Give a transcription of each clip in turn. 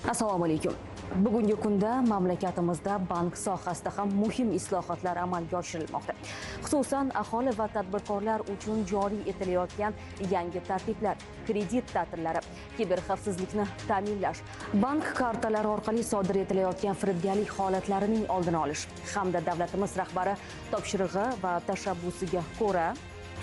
Assalomu alaykum. Bugungi kunda mamlakatimizda bank sohasida ham muhim islohotlar amalga oshirilmoqda. Xususan, aholi va tadbirkorlar uchun joriy etilayotgan yangi tartiblar, kredit ta'tillari, kiberxavfsizlikni ta'minlash, bank kartalari orqali sodir etilayotgan firibgarlik holatlarining oldini olish hamda davlatimiz rahbari topshirig'i va tashabbusiga ko'ra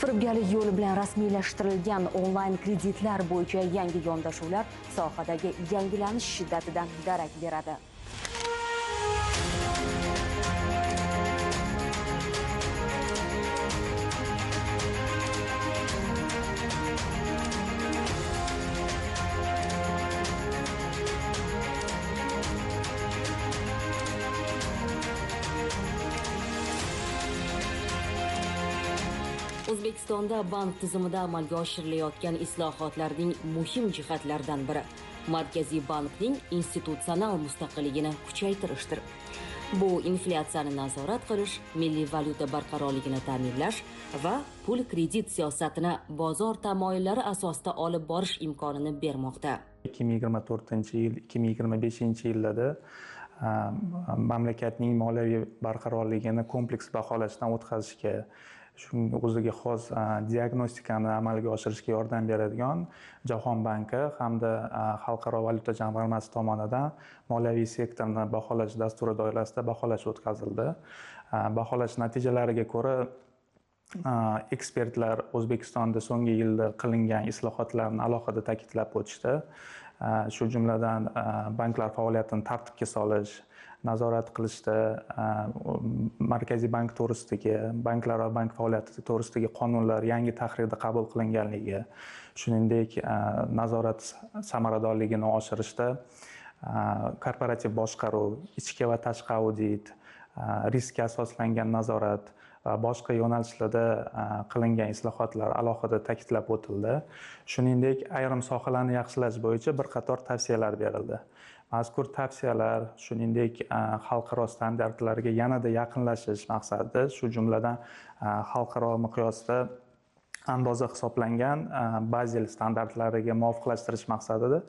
firibgarlik yo'li bilan rasmiylashtirilgan onlayn kreditlar bo'yicha yangi yondashuvlar sohadagi yangilanish shiddatidan darak beradi. O'zbekistonda bank tizimida amalga oshirilayotgan islohotlarning muhim jihatlaridan biri Markaziy bankning institutsional mustaqilligini kuchaytirishdir. Bu inflyatsiyani nazorat qilish, milliy valyuta barqarorligini ta'minlash va pul kredit siyosatini bozor tamoyillari asosida olib borish imkonini bermoqda. 2024-yil, 2025-yillarda mamlakatning moliyaviy barqarorligini kompleks baholashdan o'tkazishga, shunga o'ziga xos diagnostikani amalga oshirishga yordam beradigan Jahon banki hamda Xalqaro valyuta jamg'armasi tomonidan moliyaviy sektorni baholash dasturi doirasida baholash o'tkazildi. Baholash natijalariga ko'ra ekspertlar O'zbekistonda so'nggi yilda qilingan islohotlarni alohida ta'kidlab o'tishdi. Shu jumladan banklar faoliyatini tartibga solish, nazorat qilishda Markaziy bank to'g'risidagi, banklar va bank faoliyati to'g'risidagi qonunlar yangi tahrirda qabul qilinganligi, shuningdek nazorat samaradorligini oshirishda korporativ boshqaruv, ichki va tashqi audit, riskga asoslangan nazorat va boshqa yo'nalishlarda qilingan islohotlar alohida ta'kidlab o'tildi. Shuningdek, ayrim sohalarni yaxshilash bo'yicha bir qator tavsiyalar berildi. Mazkur tavsiyalar, shuningdek, xalqaro standartlarga yanada yaqinlashish maqsadida, shu jumladan xalqaro miqyosda andoza hisoblangan Bazel standartlariga muvofiqlashtirish maqsadida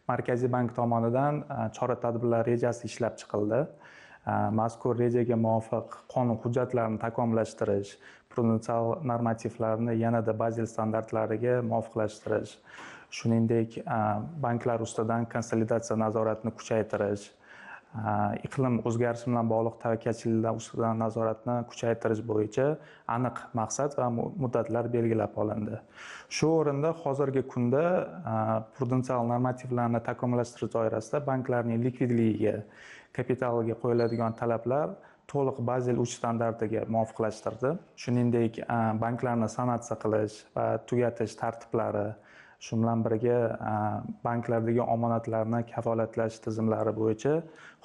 Markaziy bank tomonidan chora-tadbirlar rejasi ishlab chiqildi. Mazkur rejaga muvofiq qonun hujjatlarini takomillashtirish, prudensial normativlarni yanada Bazel standartlariga muvofiqlashtirish, shuningdek banklar ustidan konsolidatsiya nazoratini kuchaytirish, iqlim o'zgarishi bilan bog'liq tavakkalchiliklar ustidan nazoratni kuchaytirish bo'yicha aniq maqsad va muddatlar belgilab olindi. Shu o'rinda hozirgi kunda prudensial normativlarni takomillashtirish doirasida banklarning likvidligiga, kapitaliga qo'yiladigan talablar to'liq Bazel 3 standartiga muvofiqlashtirdi. Shuningdek, banklarni sanatsiya qilish va tugatish tartiblari, shu bilan birga banklardagi omonatlarni kafolatlash tizimlari bo'yicha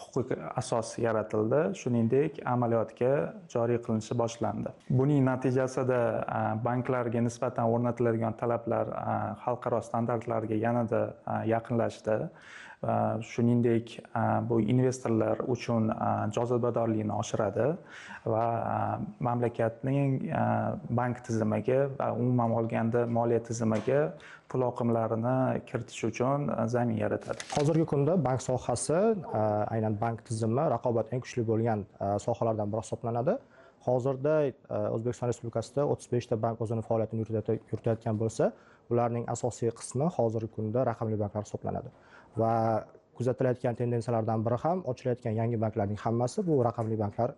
huquqiy asos yaratildi. Shuningdek, amaliyotga joriy qilinishi boshlandi. Buning natijasida banklarga nisbatan o'rnatiladigan talablar xalqaro standartlarga yanada yaqinlashdi. Shuningdek, bu investorlar uchun jozibadorlikni oshiradi va mamlakatning bank tizimiga va umuman olganda moliya tizimiga pul oqimlarini kiritish uchun zamin yaratadi. Hozirgi kunda bank sohasi, aynan bank tizimi raqobat eng kuchli bo'lgan sohalardan biri hisoblanadi. Hozirda O'zbekiston Respublikasida 35 ta bank o'zini faoliyatini yuritayotgan bo'lsa, ularning asosiy qismi hozirgi kunda raqamli banklar hisoblanadi. Va kuzatilayotgan tendensiyalardan biri ham ochilayotgan yangi banklarning hammasi bu raqamli banklar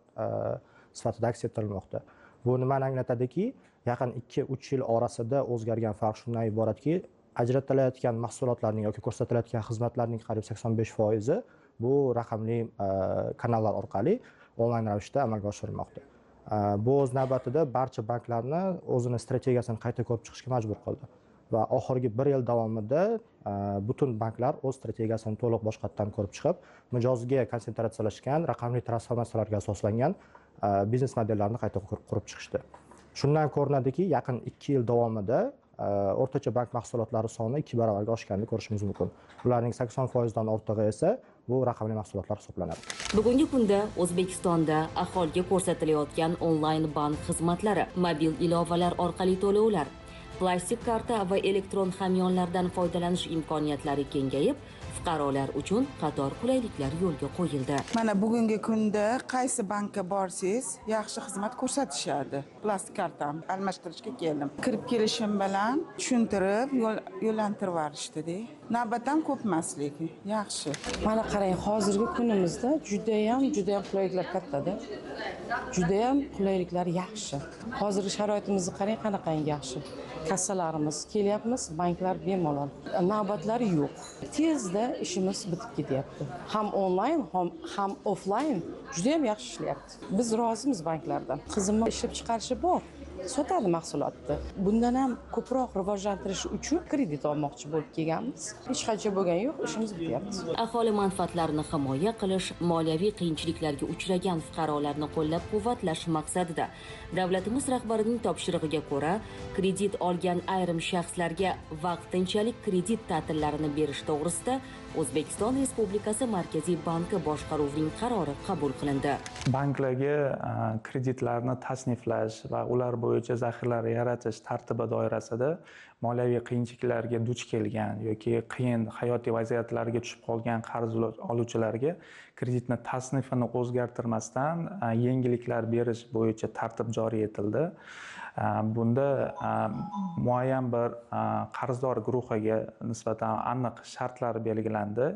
sifatida aks ettirilmoqda. Bu nimani anglatadiki, yaqin 2-3 yil orasida o'zgargan farq shundan iboratki, ajratilayotgan mahsulotlarning yoki ko'rsatilayotgan xizmatlarning qariyb 85% bu raqamli kanallar orqali onlayn ravishda amalga oshirilmoqda. Bu o'z navbatida barcha banklarni o'zini strategiyasini qayta ko'rib chiqishga majbur qildi. Va oxirgi 1 yil davomida butun banklar o'z strategiyasini to'liq boshqatdan ko'rib chiqib, mijozga konsentratsiyalashgan, raqamli transformatsiyalarga asoslangan biznes modellarini qayta qurib chiqishdi. Shundan ko'rinadiki, yaqin 2 yil davomida o'rtacha bank mahsulotlari soni 2 barobarga oshganini ko'rishimiz mumkin. Ularning 80% dan ortig'i esa bu raqamli mahsulotlar hisoblanadi. Bugungi kunda O'zbekistonda aholiga ko'rsatilayotgan onlayn bank xizmatlari, mobil ilovalar orqali to'lovlar, plastik karta va elektron hamyonlardan foydalanish imkoniyatlari kengayib, fuqarolar uchun qator qulayliklar yo'lga qo'yildi. Mana bugungi kunda qaysi bankka borsangiz, yaxshi xizmat ko'rsatishadi. Plastik kartam almashtirishga keldim. Kirib kelishim bilan tushuntirib, yo'llantirib yuborishdi-da. Navbat ham ko'p emas, lekin yaxshi. Mana qarang, hozirgi kunimizda juda ham qulayliklar kattada. Juda ham qulayliklar yaxshi. Hozirgi sharoitimizni qarang, qanaqangi yaxshi. Kassalarimiz kelyapmiz, banklar bemalol. Navbatlari yo'q. Tezda ishimiz bitib ketyapti. Ham onlayn, ham offlayn juda ham yaxshi ishlayapti. Biz rozimiz banklardan. Qizimni ishlab chiqarishi bor. Sotadi mahsulotni. Bundan ham ko'proq rivojlantirish uchun kredit olmoqchi bo'lib kelganmiz. Hech qancha bo'lgani yo'q, ishimiz bityapti. Aholi manfaatlarini himoya qilish, moliyaviy qiyinchiliklarga uchragan fuqarolarni qo'llab-quvvatlash maqsadida davlatimiz rahbarining topshirig'iga ko'ra, kredit olgan ayrim shaxslarga vaqtinchalik kredit ta'tillarini berish to'g'risida O'zbekiston Respublikasi Markaziy banki boshqaruvining qarori qabul qilindi. Banklarga kreditlarni tasniflash va ular bo'yicha zaxiralar yaratish tartibi doirasida moliyaviy qiyinchiliklarga duch kelgan yoki qiyin hayotiy vaziyatlarga tushib qolgan qarz oluvchilarga kreditni tasnifini o'zgartirmasdan yengilliklar berish bo'yicha tartib joriy etildi. Bunda muayyan bir qarzdor guruhiga nisbatan aniq shartlar belgilandi.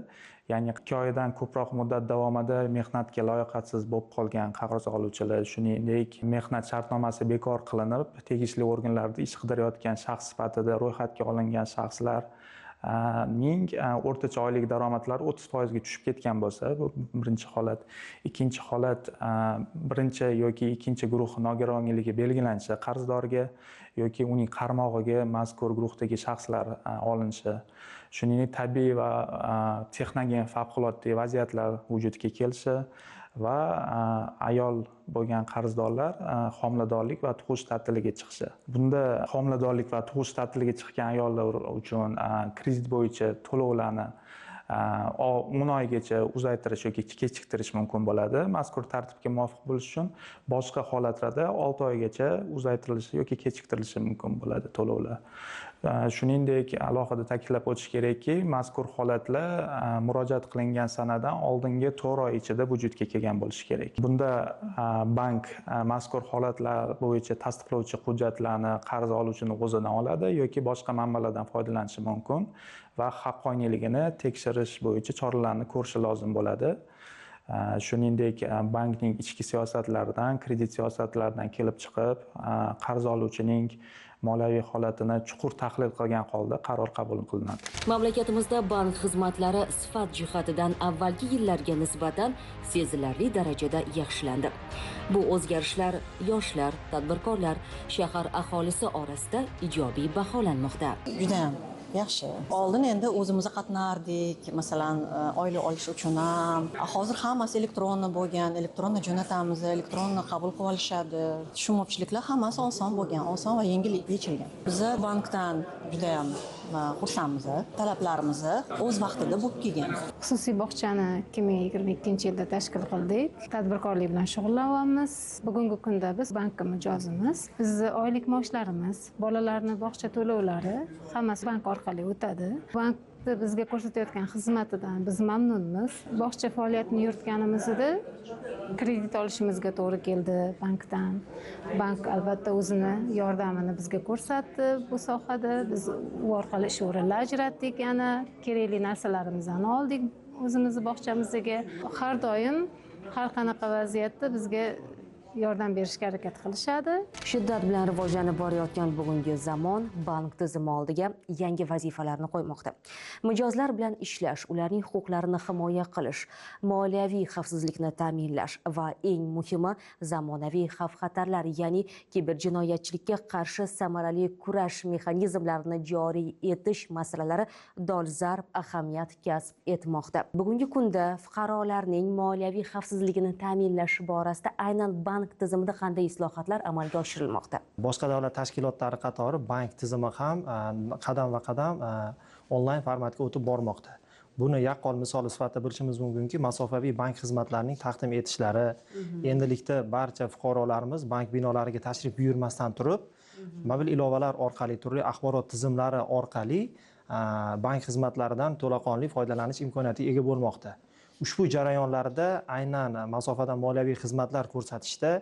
Ya'ni 2 oydan ko'proq muddat davomida mehnatga layoqatsiz bo'lib qolgan qarz oluvchilar, shuningdek mehnat shartnomasi bekor qilinib, tegishli organlarda ish qidirayotgan shaxs sifatida ro'yxatga olingan shaxslar ning o'rtacha oylik daromadlari 30% ga tushib ketgan bo'lsa, bu birinchi holat. Ikkinchi holat, birinchi yoki ikkinchi guruh nogironligi belgilanishi qarzdorga yoki uning qarmog'iga mazkur guruhdagi shaxslar olinishi. Shuningdek, tabiiy va texnogen favqulodda vaziyatlar vujudga kelishi va ayol bo'lgan qarzdorlar homiladorlik va tug'ish ta'tiliga chiqishi. Bunda homiladorlik va tug'ish ta'tiliga chiqqan ayollar uchun kredit bo'yicha to'lovlarni 10 oygacha uzaytirish yoki kechiktirish mumkin bo'ladi. Mazkur tartibga muvofiq bo'lish uchun boshqa holatlarda 6 oygacha uzaytirilishi yoki kechiktirilishi mumkin bo'ladi to'lovlar. Shuningdek, alohida ta'kidlab o'tish kerakki, mazkur holatlar murojaat qilingan sanadan oldingi 4 oy ichida vujudga kelgan bo'lishi kerak. Bunda bank mazkur holatlar bo'yicha tasdiqlovchi hujjatlarni qarz oluvchining o'zidan oladi yoki boshqa manbalardan foydalanishi mumkin va haqqoniyligini tekshirish bo'yicha choralarni ko'rishi lozim bo'ladi. Shuningdek, bankning ichki siyosatlaridan, kredit siyosatlaridan kelib chiqib, qarz oluvchining moliyaviy holatini chuqur tahlil qilgan holda qaror qabul qilinadi. Mamlakatimizda bank xizmatlari sifat jihatidan avvalgi yillarga nisbatan sezilarli darajada yaxshilandi. Bu o'zgarishlar yoshlar, tadbirkorlar, shahar aholisi orasida ijobiy baholanmoqda. Juda ham yaxshi. Oldin endi o'zimiz qatnardik, masalan, oylik olish uchun ham. Hozir hammasi elektron bo'lgan, elektron jo'natamiz, elektron qabul qilib olishadi. Tushunmovchiliklar hammasi oson bo'lgan, oson va yengil yechilgan. Biz bankdan juda ham xursandmiz. Talablarimiz o'z vaqtida bo'lib kelgan. Xususiy bog'chani 2022-yilda tashkil qildik. Tadbirkorlik bilan shug'ullanamiz. Bugungi kunda biz bankka mijozimiz. Bizni oylik maoshlarimiz, bolalarning bog'cha to'lovlari hammasi bank orqali o'tadi. Bank bizga ko'rsatayotgan xizmatidan biz mamnunmiz. Bog'cha faoliyatini yuritganimizda kredit olishimizga to'g'ri keldi bankdan. Bank albatta o'zini yordamini bizga ko'rsatdi bu sohada. Biz u orqali ish o'rinlari ajratdik, yana kerakli narsalarimizni oldik o'zimizni bog'chamizga. Har doim har qanaqa vaziyatda bizga yordam berishga harakat qilishadi. Shiddat bilan rivojlanib borayotgan bugungi zamon bank tizimi oldiga yangi vazifalarni qo'ymoqda. Mijozlar bilan ishlash, ularning huquqlarini himoya qilish, moliyaviy xavfsizlikni ta'minlash va eng muhimi zamonaviy xavf-xatarlar, ya'ni kiberjinoyatchilikka qarshi samarali kurash mexanizmlarini joriy etish masalalari dolzarb ahamiyat kasb etmoqda. Bugungi kunda fuqarolarning moliyaviy xavfsizligini ta'minlash borasida aynan bank tizimida qanday islohotlar amalga oshirilmoqda? Boshqa davlat tashkilotlari qatori bank tizimi ham qadam va qadam onlayn formatga o'tib bormoqda. Buni yaqqol misoli sifatida bilishimiz mumkinki, masofaviy bank xizmatlarining taqdim etishlari endilikda barcha fuqarolarimiz bank binolariga tashrif buyurmasdan turib, mobil ilovalar orqali, turli axborot tizimlari orqali bank xizmatlaridan to'laqonli foydalanish imkoniyatiga ega bo'lmoqda. Ushbu jarayonlarda aynan masofadan moliyaviy xizmatlar ko'rsatishda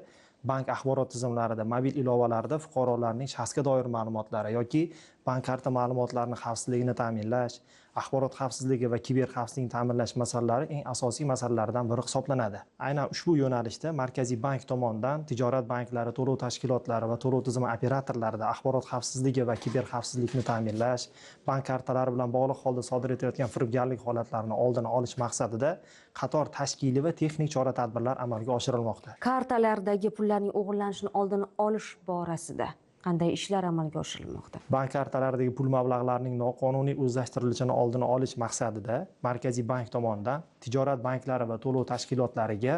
bank axborot tizimlarida, mobil ilovalarda fuqarolarning shaxsga doir ma'lumotlari yoki bank karta ma'lumotlarini xavfsizligini ta'minlash, axborot xavfsizligi va kiber xavfsizlikni ta'minlash masalalari eng asosiy masalalardan biri hisoblanadi. Aynan ushbu yo'nalishda Markaziy bank tomonidan tijorat banklari, to'lov tashkilotlari va to'lov tizimi operatorlarida axborot xavfsizligi va kiber xavfsizlikni ta'minlash, bank kartalari bilan bog'liq holda sodir etilayotgan firibgarlik holatlarini oldini olish maqsadida qator tashkiliy va texnik chora-tadbirlar amalga oshirilmoqda. Kartalardagi pullarning o'g'irlanishini oldini olish borasida qanday ishlar amalga oshirilmoqda? Bank kartalaridagi pul mablag'larining noqonuniy o'zlashtirilishini oldini olish maqsadida Markaziy bank tomonidan tijorat banklari va to'lov tashkilotlariga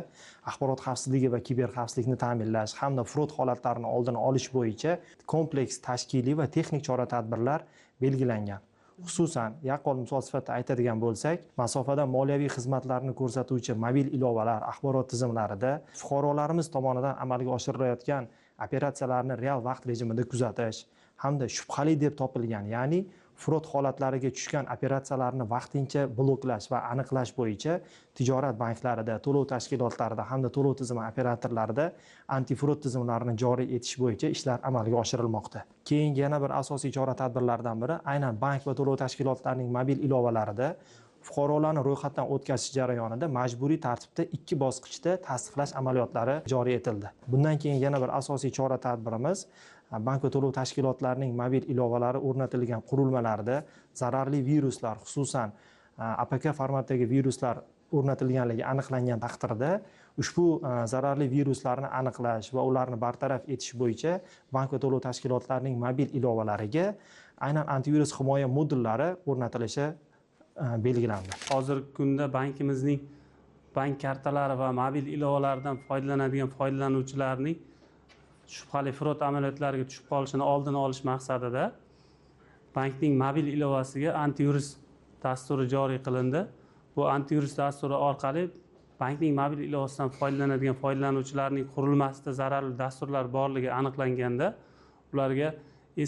axborot xavfsizligi va kiber xavfsizlikni ta'minlash hamda frod holatlarini oldini olish bo'yicha kompleks tashkiliy va texnik chora-tadbirlar belgilangan. Xususan, yaqqol misol sifatida aytadigan bo'lsak, masofadan moliyaviy xizmatlarni ko'rsatuvchi mobil ilovalar, axborot tizimlarida fuqarolarimiz tomonidan amalga oshirilayotgan operatsiyalarni real vaqt rejimida kuzatish hamda shubhali deb topilgan, ya'ni frod holatlariga tushgan operatsiyalarni vaqtincha bloklash va aniqlash bo'yicha tijorat banklarida, to'lov tashkilotlarida hamda to'lov tizimi operatorlarida antifrod tizimlarini joriy etish bo'yicha ishlar amalga oshirilmoqda. Keyingi yana bir asosiy chora-tadbirlardan biri aynan bank va to'lov tashkilotlarining mobil ilovalarida fuqarolarni ro'yxatdan o'tkazish jarayonida majburiy tartibda 2 bosqichda tasdiqlash amaliyotlari joriy etildi. Bundan keyin yana bir asosiy chora-tadbirimiz bank va to'lov tashkilotlarining mobil ilovalari o'rnatilgan qurilmalarida zararli viruslar, xususan APK formatdagi viruslar o'rnatilganligi aniqlangan taqdirda ushbu zararli viruslarni aniqlash va ularni bartaraf etish bo'yicha bank va to'lov tashkilotlarining mobil ilovalariga aynan antivirus himoya modullari o'rnatilishi belgilandi. Hozirgi kunda bankimizning bank kartalari va mobil ilovalaridan foydalanadigan foydalanuvchilarning shubhali frod amaliyotlariga tushib qolishini oldini olish maqsadida bankning mobil ilovasiga antivirus dasturi joriy qilindi. Bu antivirus dasturi orqali bankning mobil ilovasidan foydalanadigan foydalanuvchilarning qurilmasida zararli dasturlar borligi aniqlanganda ularga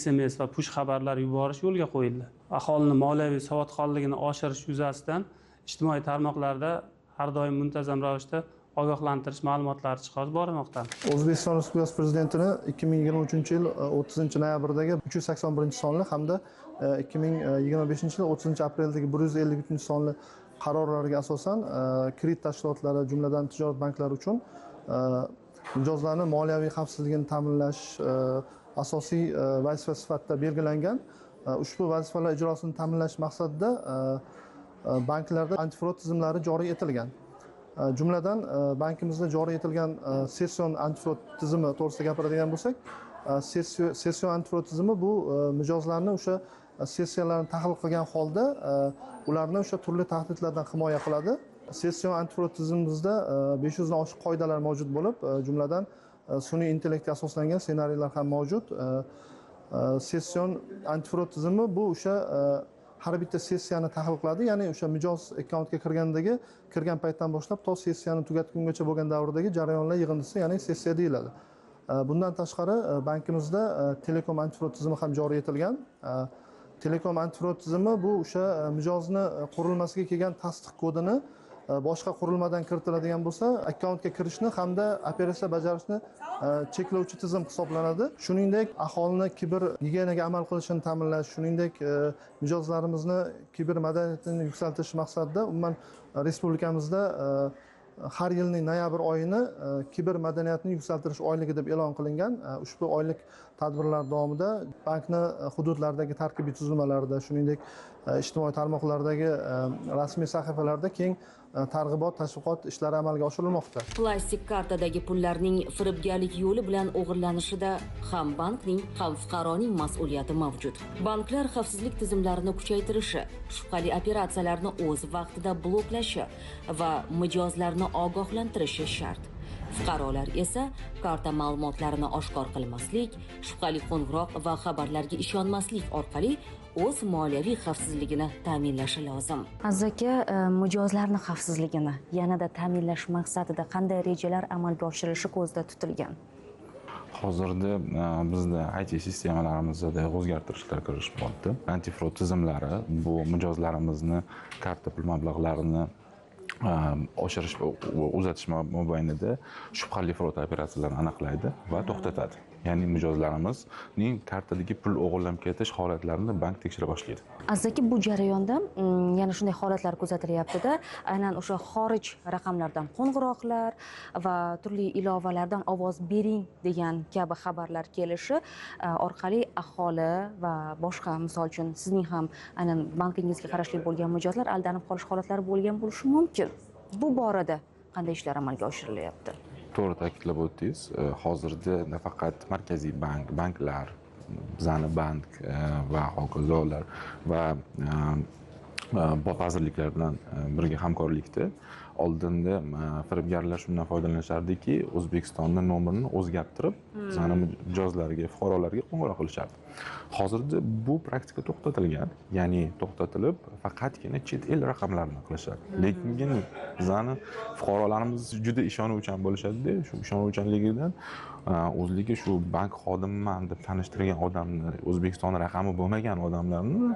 SMS va push xabarlar yuborish yo'lga qo'yildi. Aholining moliyaviy savodxonligini oshirish yuzasidan ijtimoiy tarmoqlarda har doim muntazam ravishda ogohlantirish ma'lumotlari chiqarib borilmoqda. O'zbekiston Respublikasi Prezidentining 2023-yil 30-noyabrdagi 381-sonli hamda 2025-yil 30-apreldagi 153-sonli qarorlariga asosan kredit tashkilotlari, jumladan tijorat banklari uchun mijozlarni moliyaviy xavfsizligini ta'minlash asosiy vazifa sifatida belgilangan. Ushbu vazifalar ijrosini ta'minlash maqsadida banklarda antifrod tizimlari joriy etilgan. Jumladan bankimizda joriy etilgan session antifrod tizimi to'g'risida gapiradigan bo'lsak, session antifrod tizimi bu mijozlarni o'sha sessiyalarni tahlil qilgan holda ularni o'sha turli tahdidlardan himoya qiladi. Session antifrod tizimimizda 500 dan oshiq qoidalar mavjud bo'lib, jumladan sun'iy intellektga asoslangan ssenariylar ham mavjud. Session antifrod tizimi bu o'sha har bitta sessiyani tahlil qiladi, ya'ni o'sha mijoz akkauntga kirgan paytdan boshlab to sessiyani tugatgungacha bo'lgan davrdagi jarayonlar yig'indisi, ya'ni sessiya deyiladi. Bundan tashqari bankimizda telekom antifrod tizimi ham joriy etilgan. Telekom antifrod tizimi bu o'sha mijozni qurilmasiga kelgan tasdiq kodini boshqa qurilmadan kiritiladigan bo'lsa, akkauntga kirishni hamda operatsiya bajarishni cheklovchi tizim hisoblanadi. Shuningdek, aholini kiber gigiyenaga amal qilishini ta'minlash, shuningdek mijozlarimizni kiber madaniyatini yuksaltirish maqsadida umuman respublikamizda har yilning noyabr oyini kiber madaniyatni yuksaltirish oyligi deb e'lon qilingan. Ushbu oylik tadbirlar davomida bankni hududlardagi tarkibiy tuzilmalarida, shuningdek ijtimoiy tarmoqlardagi rasmiy sahifalarda keng targ'ibot, tashviqot ishlari amalga oshirilmoqda. Plastik kartadagi pullarning firibgarlik yo'li bilan o'g'irlanishida ham bankning, ham fuqaroning mas'uliyati mavjud. Banklar xavfsizlik tizimlarini kuchaytirishi, shubhali operatsiyalarni o'z vaqtida bloklashi va mijozlarni ogohlantirishi shart. Fuqarolar esa karta ma'lumotlarini oshkor qilmaslik, shubhali qo'ng'iroq va xabarlarga ishonmaslik orqali o'z moliyaviy xavfsizligini ta'minlashi lozim. Aziz aka, mijozlarning xavfsizligini yanada ta'minlash maqsadida qanday rejalar amalga oshirilishi ko'zda tutilgan? Hozirda bizda IT sistemalarimizda o'zgartirishlar kirishmoqda. Antifrod tizimlari bu mijozlarimizni karta pul mablag'larini oshirish va uzatish mobaynida shubhali frod operatsiyalarini aniqlaydi va to'xtatadi. Ya'ni mijozlarimizning kartadagi pul o'g'irlanib ketish holatlarini bank tekshira boshlaydi. Aslida bu jarayonda yana shunday holatlar kuzatilyapti-da, aynan o'sha xorij raqamlardan qo'ng'iroqlar va turli ilovalardan ovoz bering degan kabi xabarlar kelishi orqali aholi va boshqa, misol uchun sizning ham aynan bankingizga qarashli bo'lgan mijozlar aldanib qolish holatlari bo'lgan bo'lishi mumkin. Bu borada qanday ishlar amalga oshirilyapti? To'g'ri ta'kidlab o'tdingiz. Hozirda nafaqat markaziy banklar, bizani bank va hokazolar va vazirliklar bilan birga hamkorlikda oldinda firibgarlar shundan foydalanishdiki, O'zbekistonning nomerini o'zgartirib, bizani mijozlarga, fuqarolarga qo'ng'iroq qilishardi. Hozirda bu praktika to'xtatilgan, ya'ni to'xtatilib, faqatgina chet el raqamlarini qilishadi. Lekin bizani fuqarolarimiz juda ishonuvchan bo'lishadi-da, shu ishonuvchanligidan o'zligi shu bank xodimiman deb tanishtirgan odamni, O'zbekiston raqami bo'lmagan odamlarni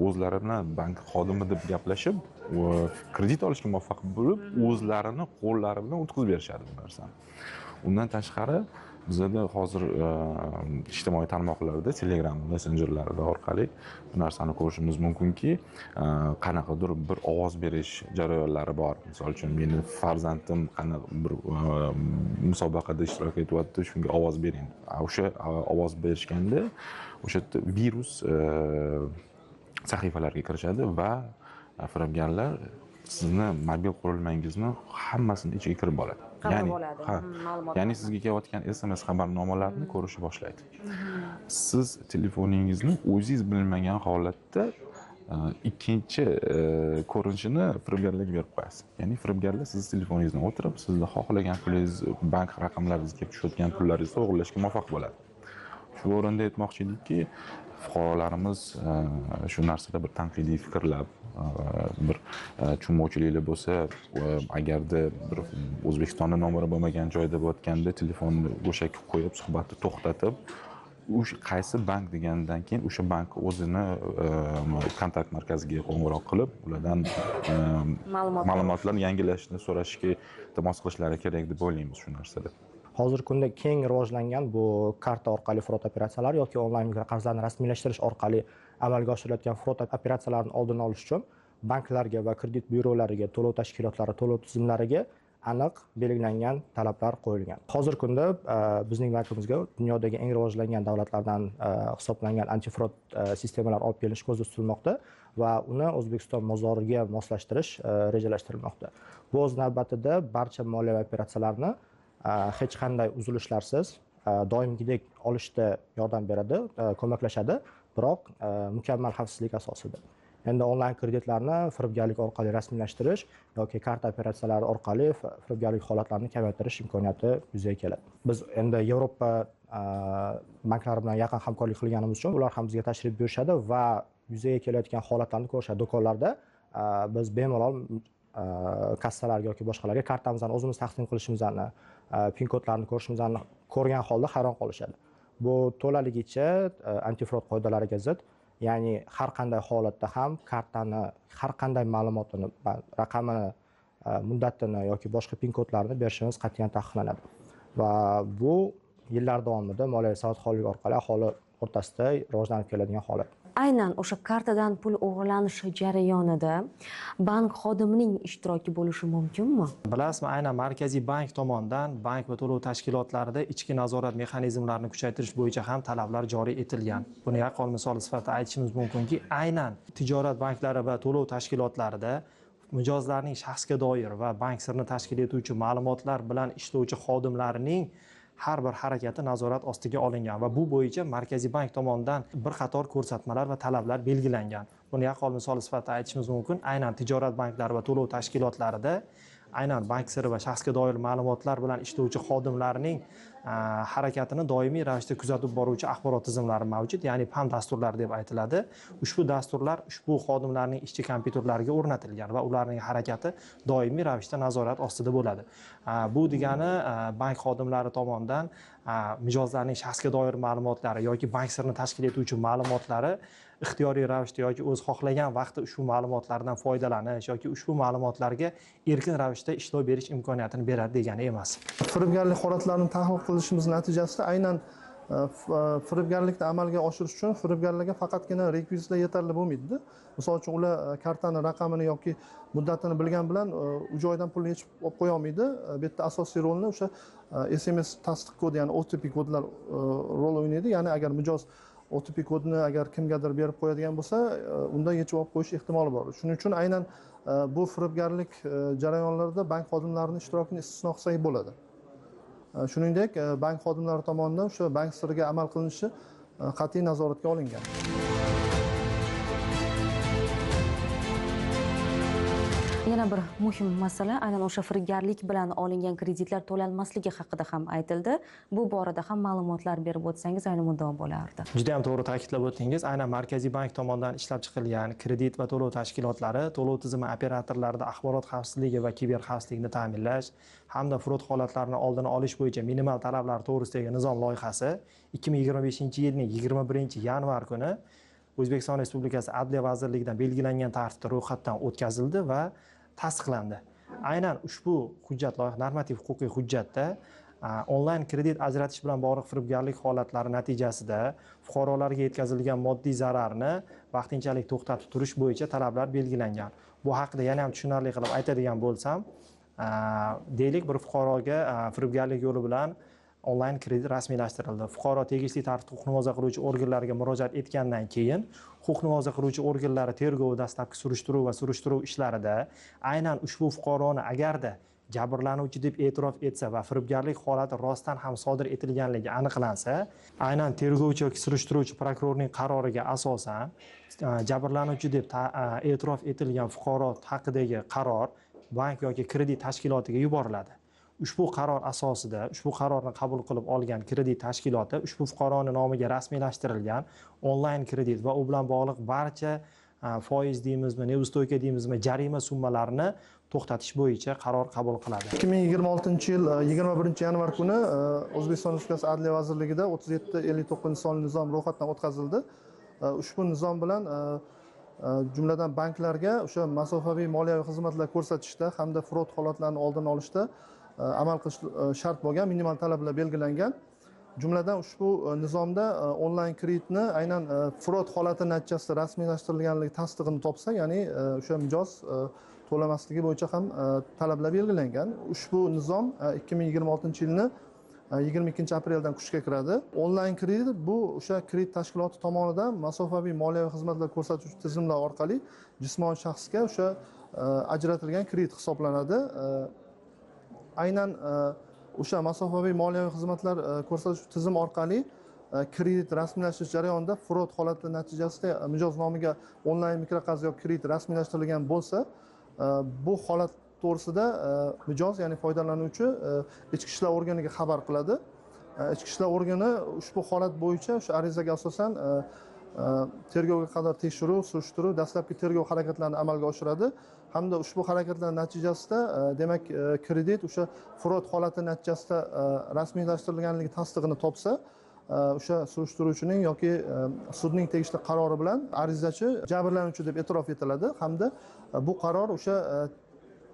o'zlari bilan bank xodimi deb gaplashib, kredit olishga muvaffaq bo'lib, o'zlarini qo'llari bilan o'tkazib berishadi bu narsani. Undan tashqari bizda hozir ijtimoiy tarmoqlarda, Telegram messenjerlarida orqali bu narsani ko'rishimiz mumkinki, qanaqadir bir ovoz berish jarayonlari bor. Misol uchun, meni farzandim qanaqa bir musobaqada ishtirok etyapti, shunga ovoz bering. O'sha ovoz berishganda o'sha virus sahifalarga kirishadi va firibgarlar sizni mobil qurilmangizni hammasini ichiga kirib oladi. Ya'ni sizga kelayotgan SMS xabarnomalarni ko'rishni boshlaydi. Siz telefoningizni o'zingiz bilmagan holatda ikkinchi ko'rinishini firibgarlarga berib qo'yasiz. Ya'ni firibgarlar siz telefoningizdan o'tirib, sizni xohlagan pulingiz, bank raqamlaringizga tushayotgan pullaringizni o'g'irlashga muvaffaq bo'ladi. Shu o'rinda aytmoqchi edikki, fuqarolarimiz shu narsada bir tanqidiy fikrlab, bir tushunmovchiliklar bo'lsa, agarda bir O'zbekistonda nomeri bo'lmagan joyda bo'layotganda telefonni go'shakka qo'yib, suhbatni to'xtatib, o'sha qaysi bank degandan keyin o'sha bank o'zini kontakt markaziga qo'ng'iroq qilib, ulardan ma'lumotlarni yangilashni so'rashga iltimos qilishlari kerak deb o'ylaymiz shu narsada. Hozirgi kunda keng rivojlangan bu karta orqali frod operatsiyalari yoki onlayn mikroqarzlarni rasmiylashtirish orqali amalga oshirilayotgan frod operatsiyalarini oldini olish uchun banklarga va kredit byurolariga, to'lov tashkilotlari, to'lov tizimlariga aniq belgilangan talablar qo'yilgan. Hozirgi kunda bizning bankimizga dunyodagi eng rivojlangan davlatlardan hisoblangan antifrod sistemalar olib kelinish ko'zda tutilmoqda va uni O'zbekiston bozoriga moslashtirish rejalashtirilmoqda. Bu o'z navbatida barcha moliyaviy operatsiyalarni hech qanday uzilishlarsiz doimgidek olishda yordam beradi, ko'maklashadi, biroq mukammal xavfsizlik asosida. Endi onlayn kreditlarni firibgarlik orqali rasmiylashtirish yoki karta operatsiyalari orqali firibgarlik holatlarini kamaytirish imkoniyati yuzaga keladi. Biz endi Yevropa banklari bilan yaqin hamkorlik qilganimiz uchun ular ham bizga tashrif buyurishadi va yuzaga kelayotgan holatlarni ko'rishadi. Do'konlarda biz bemalol kassalarga yoki boshqalarga kartamizni o'zimiz taqdim qilishimizni, pin kodlarini ko'rishimizni ko'rgan holda hayron qolishadi. Bu to'laligicha antifrod qoidalariga zid, ya'ni har qanday holatda ham kartani har qanday ma'lumotini, raqamini, muddatini yoki boshqa pin kodlarini berishimiz qat'iyan taqiqlanadi. Va bu yillar davomida moliyaviy savodxonlik orqali aholi o'rtasida rivojlanib keladigan holat. Aynan o'sha kartadan pul o'g'irlanishi jarayonida bank xodimining ishtiroki bo'lishi mumkinmi? Bilasizmi, aynan Markaziy bank tomonidan bank va to'lov tashkilotlarida ichki nazorat mexanizmlarini kuchaytirish bo'yicha ham talablar joriy etilgan. Buni yaqqol misol sifatida aytishimiz mumkinki, aynan tijorat banklari va to'lov tashkilotlarida mijozlarning shaxsga doir va bank sirini tashkil etuvchi ma'lumotlar bilan ishlovchi xodimlarning har bir harakati nazorat ostiga olingan va bu bo'yicha Markaziy bank tomonidan bir qator ko'rsatmalar va talablar belgilangan. Buni yaqqol misol sifatida aytishimiz mumkin. Aynan tijorat banklari va to'lov tashkilotlarida aynan bank siri va shaxsga doir ma'lumotlar bilan ishlovchi xodimlarning harakatini doimiy ravishda kuzatib boruvchi axborot tizimlari mavjud, ya'ni PAM dasturlari deb aytiladi. Ushbu dasturlar ushbu xodimlarning ishchi kompyuterlariga o'rnatilgan va ularning harakati doimiy ravishda nazorat ostida bo'ladi. Bu degani bank xodimlari tomonidan mijozlarning shaxsga doir ma'lumotlari yoki bank sirini tashkil etuvchi ma'lumotlari ixtiyoriy ravishda yoki o'zi xohlagan vaqtda ushbu ma'lumotlardan foydalanish yoki ushbu ma'lumotlarga erkin ravishda ishlov berish imkoniyatini beradi degani emas. Firibgarlik holatlarini tahlil qilishimiz natijasida aynan firibgarlikni amalga oshirish uchun firibgarlarga faqatgina rekvizitlar yetarli bo'lmaydi. Misol uchun ular kartani raqamini yoki muddatini bilgan bilan u joydan pulni yechib olib qo'ya olmaydi. Bu yerda asosiy rolni o'sha SMS tasdiq kodi, ya'ni OTP kodlar rol o'ynaydi. Ya'ni agar mijoz OTP kodini agar kimgadir berib qo'yadigan bo'lsa, undan yechib olib qo'yish ehtimoli bor. Shuning uchun aynan bu firibgarlik jarayonlarida bank xodimlarining ishtirokini istisno qilsak bo'ladi. Shuningdek, bank xodimlari tomonidan o'sha bank siriga amal qilinishi qat'iy nazoratga olingan. Yana bir muhim masala aynan o'sha firibgarlik bilan olingan kreditlar to'lanmasligi haqida ham aytildi. Bu borada ham ma'lumotlar berib o'tsangiz ayni muddao bo'lardi. Juda ham to'g'ri ta'kidlab o'tdingiz. Aynan Markaziy bank tomonidan ishlab chiqilgan kredit va to'lov tashkilotlari to'lov tizimi operatorlarida axborot xavfsizligi va kiber xavfsizlikni ta'minlash hamda frod holatlarini oldini olish bo'yicha minimal talablar to'g'risidagi nizom loyihasi 2025-yilning 21-yanvar kuni O'zbekiston Respublikasi Adliya vazirligidan belgilangan tartibda ro'yxatdan o'tkazildi va tasdiqlandi. Aynan ushbu hujjat, loyiha normativ huquqiy hujjatda onlayn kredit ajratish bilan bog'liq firibgarlik holatlari natijasida fuqarolarga yetkazilgan moddiy zararni vaqtinchalik to'xtatib turish bo'yicha talablar belgilangan. Bu haqida yana ham tushunarli qilib aytadigan bo'lsam, deylik bir fuqaroga firibgarlik yo'li bilan onlayn kredit rasmiylashtirildi. Fuqaro tegishli tartibda huquqni muhofaza qiluvchi organlarga murojaat etgandan keyin huquqni muhofaza qiluvchi organlari tergov, dastlabki surishtiruv va surishtiruv ishlarida aynan ushbu fuqaroni agarda jabrlanuvchi deb e'tirof etsa va firibgarlik holati rostdan ham sodir etilganligi aniqlansa, aynan tergovchi yoki surishtiruvchi prokurorning qaroriga asosan jabrlanuvchi deb e'tirof etilgan fuqaro haqidagi qaror bank yoki kredit tashkilotiga yuboriladi. Ushbu qaror asosida ushbu qarorni qabul qilib olgan kredit tashkiloti ushbu fuqaroning nomiga rasmiylashtirilgan onlayn kredit va u bilan bog'liq barcha foiz deymizmi, nevostoyka deymizmi, jarima summalarini to'xtatish bo'yicha qaror qabul qiladi. 2026-yil 21-yanvar kuni O'zbekiston Respublikasi Adliya vazirligida 3759 sonli nizom ro'yxatdan o'tkazildi. Ushbu nizom bilan jumladan banklarga o'sha masofaviy moliyaviy xizmatlar ko'rsatishda hamda frod holatlarini oldini olishda amal qilish shart bo'lgan minimal talablar belgilangan. Jumladan ushbu nizomda onlayn kreditni aynan frod holati natijasida rasmiylashtirilganligi tasdig'ini topsa, ya'ni o'sha mijoz to'lamasligi bo'yicha ham talablar belgilangan. Ushbu nizom 2026-yilni 22-apreldan kuchga kiradi. Onlayn kredit bu o'sha kredit tashkiloti tomonidan masofaviy moliyaviy xizmatlar ko'rsatuvchi tizimlar orqali jismoniy shaxsga o'sha ajratilgan kredit hisoblanadi. Aynan o'sha masofaviy moliyaviy xizmatlar ko'rsatuvchi tizim orqali kredit rasmiylashtirish jarayonida frod holati natijasida mijoz nomiga onlayn mikroqarz yoki kredit rasmiylashtirilgan bo'lsa, bu holat to'g'risida mijoz, ya'ni foydalanuvchi ichki ishlar organiga xabar qiladi. Ichki ishlar organi ushbu holat bo'yicha o'sha arizaga asosan tergovga qadar tekshiruv, surishtiruv, dastlabki tergov harakatlarini amalga oshiradi hamda ushbu harakatlar natijasida demak kredit o'sha frod holati natijasida rasmiylashtirilganligi tasdig'ini topsa, o'sha surishtiruvchining yoki sudning tegishli qarori bilan arizachi jabrlanuvchi deb e'tirof etiladi hamda bu qaror o'sha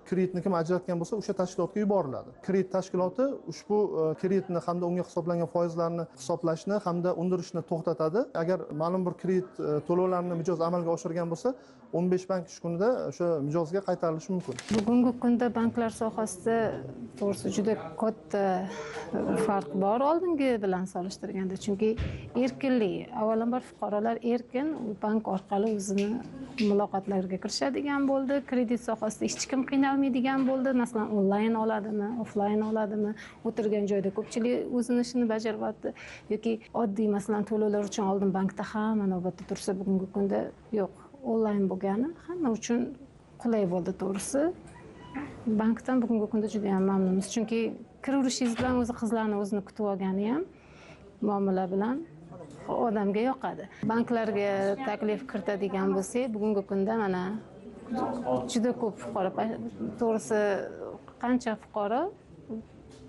kreditni kim ajratgan bo'lsa, o'sha tashkilotga yuboriladi. Kredit tashkiloti ushbu kreditni hamda unga hisoblangan foizlarni hisoblashni hamda undirishni to'xtatadi. Agar ma'lum bir kredit to'lovlarini mijoz amalga oshirgan bo'lsa, 15 bank ish kunida o'sha mijozga qaytarilishi mumkin. Bugungi kunda banklar sohasida to'g'risi juda katta farq bor oldingi bilan solishtirganda. Chunki erkinlik, avvalambor fuqarolar erkin bank orqali o'zini muloqotlarga kirishadigan bo'ldi. Kredit sohasida hech kim qiynalmaydigan bo'ldi. Masalan, onlayn oladimi, offlayn oladimi, o'tirgan joyda ko'pchilik o'zini ishini bajaryapti yoki oddiy masalan to'lovlar uchun oldin bankda hamma navbatda tursa, bugungi kunda yo'q. Onlayn bo'lgani hamma uchun qulay bo'ldi to'g'risi. Bankdan bugungi kunda juda ham mamnunmiz. Chunki kiraverishingiz bilan o'zi qizlarni o'zini kutib olgani ham muomala bilan odamga yoqadi. Banklarga taklif kiritadigan bo'lsak, bugungi kunda mana juda ko'p fuqaro, to'g'risi qancha fuqaro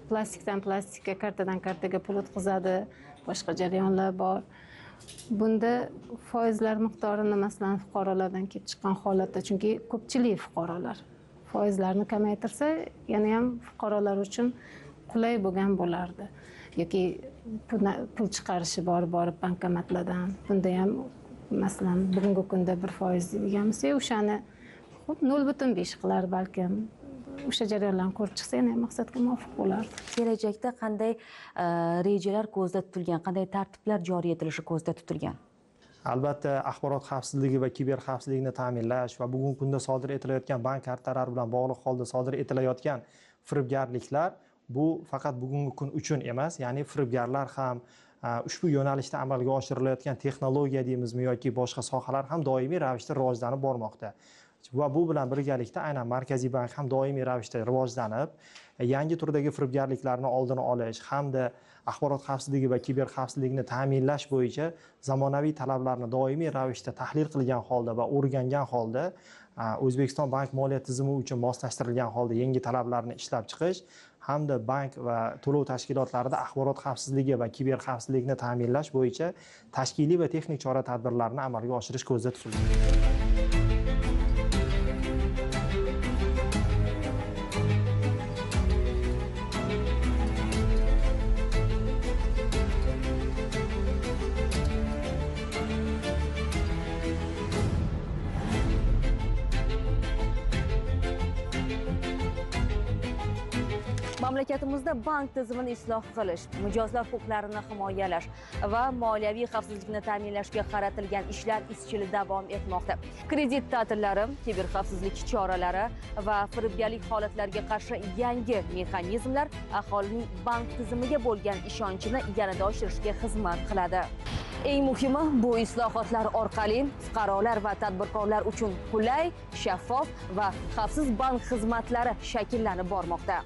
plastikdan plastikka, kartadan kartaga pul o'tkazadi, boshqa jarayonlar bor. Bunda foizlar miqdorini masalan fuqarolardan kelib chiqqan holatda, chunki ko'pchilik fuqarolar foizlarni kamaytirsa, yana ham fuqarolar uchun qulay bo'lgan bo'lardi. Yoki pul chiqarishi borib bankomatlardan. Bunda ham masalan bugungi kunda 1% degan bo'lsa, o'shani 0.5 qilar balkim. O'sha jarayonlarni ko'rib chiqsa, yana maqsadga muvofiq bo'lardi. Kelajakda qanday rejalar ko'zda tutilgan, qanday tartiblar joriy etilishi ko'zda tutilgan? Albatta, axborot xavfsizligi va kiber xavfsizlikni ta'minlash va bugungi kunda sodir etilayotgan bank kartalari bilan bog'liq holda sodir etilayotgan firibgarliklar bu faqat bugungi kun uchun emas, ya'ni firibgarlar ham ushbu yo'nalishda amalga oshirilayotgan texnologiya deymizmi yoki boshqa sohalar ham doimiy ravishda rivojlanib bormoqda. Va bu bilan birgalikda aynan Markaziy bank ham doimiy ravishda rivojlanib, yangi turdagi firibgarliklarni oldini olish hamda axborot xavfsizligi va kiber xavfsizlikni ta'minlash bo'yicha zamonaviy talablarni doimiy ravishda tahlil qilgan holda va o'rgangan holda O'zbekiston bank moliya tizimi uchun moslashtirilgan holda yangi talablarni ishlab chiqish hamda bank va to'lov tashkilotlarida axborot xavfsizligi va kiber xavfsizlikni ta'minlash bo'yicha tashkiliy va texnik chora-tadbirlarni amalga oshirish ko'zda tutilgan. Mamlakatimizda bank tizimini isloh qilish, mijozlar huquqlarini himoyalash va moliyaviy xavfsizlikni ta'minlashga qaratilgan ishlar izchil davom etmoqda. Kredit ta'tillari, kiber xavfsizlik choralari va firibgarlik holatlariga qarshi yangi mexanizmlar aholining bank tizimiga bo'lgan ishonchini yanada oshirishga xizmat qiladi. Eng muhimi, bu islohotlar orqali fuqarolar va tadbirkorlar uchun qulay, shaffof va xavfsiz bank xizmatlari shakllanib bormoqda.